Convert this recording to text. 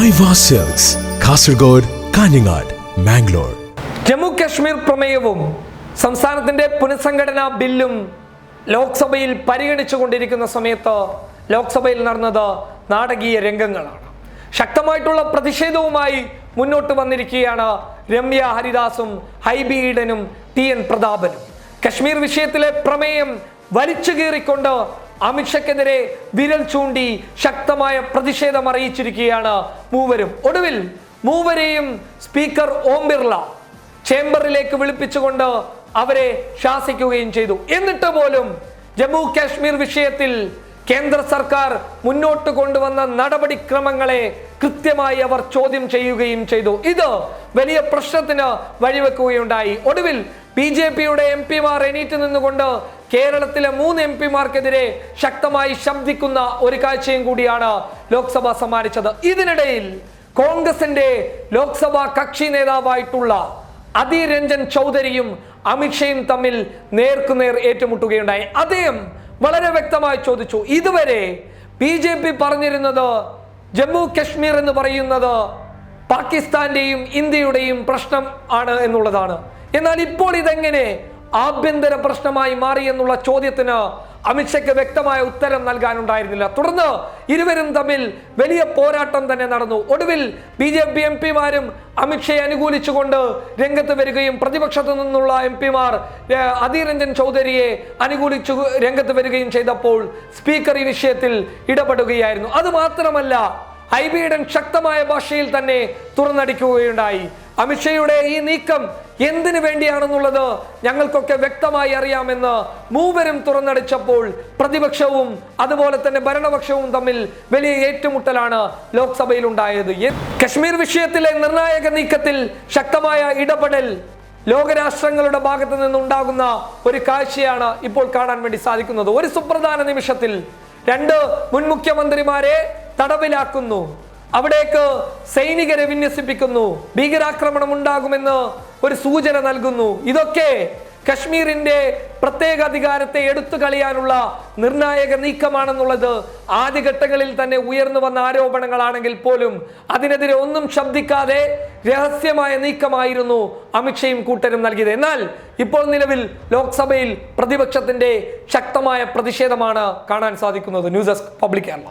ഐവ silks, Kasaragod, Kanhangad, Mangalore. Jammu Kashmir പ്രമേയവും സംസ്ഥാനത്തിന്റെ പുനഃസംഘടനാ ബില്ലും ലോക്സഭയിൽ പരിഗണിച്ചുകൊണ്ടിരിക്കുന്ന സമയത്ത് ലോക്സഭയിൽ നടന്നത് നാടകീയ രംഗങ്ങളാണ്. ശക്തമായിട്ടുള്ള പ്രതിഷേധവുമായി മുന്നോട്ട് വന്നിരിക്കുകയാണ് രമ്യ ഹരിദാസും ഹൈബി ഈഡനും TN പ്രതാപനും. കശ്മീർ വിഷയത്തിലെ പ്രമേയം വലിച്ചു കീറിക്കൊണ്ട് അമിത്ഷയ്ക്കെതിരെ വിരൽ ചൂണ്ടി ശക്തമായ പ്രതിഷേധം അറിയിച്ചിരിക്കുകയാണ് മൂവരും. ഒടുവിൽ മൂവരെയും സ്പീക്കർ ഓം ബിർള ചേംബറിലേക്ക് വിളിപ്പിച്ചുകൊണ്ട് അവരെ ശാസിക്കുകയും ചെയ്തു. എന്നിട്ട് പോലും ജമ്മു കാശ്മീർ വിഷയത്തിൽ കേന്ദ്ര സർക്കാർ മുന്നോട്ട് കൊണ്ടുവന്ന നടപടിക്രമങ്ങളെ കൃത്യമായി അവർ ചോദ്യം ചെയ്യുകയും ചെയ്തു. ഇത് വലിയ പ്രശ്നത്തിന് വഴിവെക്കുകയുണ്ടായി. ഒടുവിൽ BJPയുടെ MP-മാർ എണീറ്റ് നിന്നുകൊണ്ട് കേരളത്തിലെ 3 MP-മാർക്കെതിരെ ശക്തമായി ശബ്ദിക്കുന്ന ഒരു കാഴ്ചയും കൂടിയാണ് ലോക്സഭ സമ്മാനിച്ചത്. ഇതിനിടയിൽ കോൺഗ്രസിന്റെ ലോക്സഭാ കക്ഷി നേതാവായിട്ടുള്ള അധീർ രഞ്ജൻ ചൗധരിയും അമിത്ഷയും തമ്മിൽ നേർക്കുനേർ ഏറ്റുമുട്ടുകയുണ്ടായി. അദ്ദേഹം വളരെ വ്യക്തമായി ചോദിച്ചു, ഇതുവരെ BJP പറഞ്ഞിരുന്നത് ജമ്മു കശ്മീർ എന്ന് പറയുന്നത് പാകിസ്ഥാന്റെയും ഇന്ത്യയുടെയും പ്രശ്നം ആണ് എന്നുള്ളതാണ്. എന്നാൽ ഇപ്പോൾ ഇതെങ്ങനെ ആഭ്യന്തര പ്രശ്നമായി മാറി എന്നുള്ള ചോദ്യത്തിന് അമിത്ഷയ്ക്ക് വ്യക്തമായ ഉത്തരം നൽകാനുണ്ടായിരുന്നില്ല. തുടർന്ന് ഇരുവരും തമ്മിൽ വലിയ പോരാട്ടം തന്നെ നടന്നു. ഒടുവിൽ BJP MP-മാരും അമിത്ഷയെ അനുകൂലിച്ചുകൊണ്ട് രംഗത്ത് വരികയും പ്രതിപക്ഷത്തു നിന്നുള്ള MP-മാർ അധീർ രഞ്ജൻ ചൗധരിയെ അനുകൂലിച്ചു രംഗത്ത് വരികയും ചെയ്തപ്പോൾ സ്പീക്കർ ഈ വിഷയത്തിൽ ഇടപെടുകയായിരുന്നു. അത് മാത്രമല്ല, ഹൈബി ഈഡൻ ശക്തമായ ഭാഷയിൽ തന്നെ തുറന്നടിക്കുകയുണ്ടായി. അമിത്ഷയുടെ ഈ നീക്കം എന്തിനു വേണ്ടിയാണെന്നുള്ളത് ഞങ്ങൾക്കൊക്കെ വ്യക്തമായി അറിയാമെന്ന് മൂവരും തുറന്നടിച്ചപ്പോൾ പ്രതിപക്ഷവും അതുപോലെ തന്നെ ഭരണപക്ഷവും തമ്മിൽ വലിയ ഏറ്റുമുട്ടലാണ് ലോക്സഭയിൽ ഉണ്ടായത്. കശ്മീർ വിഷയത്തിലെ നിർണായക നീക്കത്തിൽ ശക്തമായ ഇടപെടൽ ലോകരാഷ്ട്രങ്ങളുടെ ഭാഗത്തു നിന്നുണ്ടാകുന്ന ഒരു കാഴ്ചയാണ് ഇപ്പോൾ കാണാൻ വേണ്ടി സാധിക്കുന്നത്. ഒരു സുപ്രധാന നിമിഷത്തിൽ 2 മുൻ മുഖ്യമന്ത്രിമാരെ തടവിലാക്കുന്നു, അവിടേക്ക് സൈനികരെ വിന്യസിപ്പിക്കുന്നു, ഭീകരാക്രമണം ഉണ്ടാകുമെന്ന് ഒരു സൂചന നൽകുന്നു. ഇതൊക്കെ കശ്മീരിന്റെ പ്രത്യേക അധികാരത്തെ എടുത്തു കളയാനുള്ള നിർണായക നീക്കമാണെന്നുള്ളത് ആദ്യഘട്ടങ്ങളിൽ തന്നെ ഉയർന്നു വന്ന ആരോപണങ്ങളാണെങ്കിൽ പോലും അതിനെതിരെ ഒന്നും ശബ്ദിക്കാതെ രഹസ്യമായ നീക്കമായിരുന്നു അമിത്ഷയും കൂട്ടരും നൽകിയത്. എന്നാൽ ഇപ്പോൾ നിലവിൽ ലോക്സഭയിൽ പ്രതിപക്ഷത്തിന്റെ ശക്തമായ പ്രതിഷേധമാണ് കാണാൻ സാധിക്കുന്നത്. News desk public Kerala.